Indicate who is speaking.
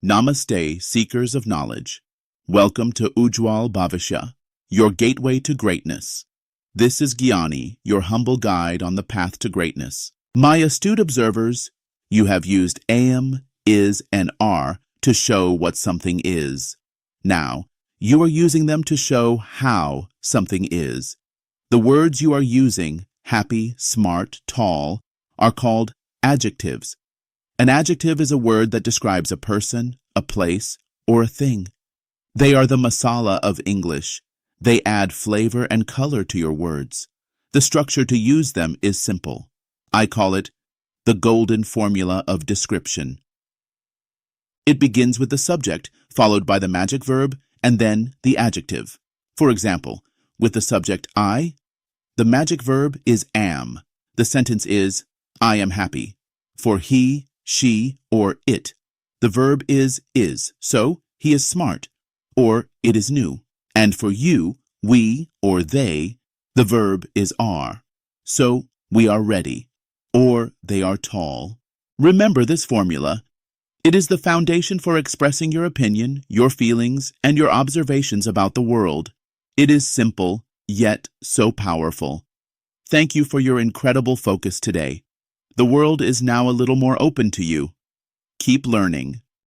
Speaker 1: Namaste, seekers of knowledge. Welcome to Ujjwal Bhavishya, your gateway to greatness. This is Gyani, your humble guide on the path to greatness. My astute observers, you have used am, is, and are to show what something is. Now, you are using them to show how something is. The words you are using, happy, smart, tall, are called adjectives. An adjective is a word that describes a person, a place, or a thing. They are the masala of English. They add flavor and color to your words. The structure to use them is simple. I call it the golden formula of description. It begins with the subject, followed by the magic verb, and then the adjective. For example, with the subject I, the magic verb is am. The sentence is, I am happy. For he, she, or it, the verb is, so he is smart, or it is new. And for you, we, or they, the verb is are, so we are ready, or they are tall. Remember this formula. It is the foundation for expressing your opinion, your feelings, and your observations about the world. It is simple, yet so powerful. Thank you for your incredible focus today. The world is now a little more open to you. Keep learning.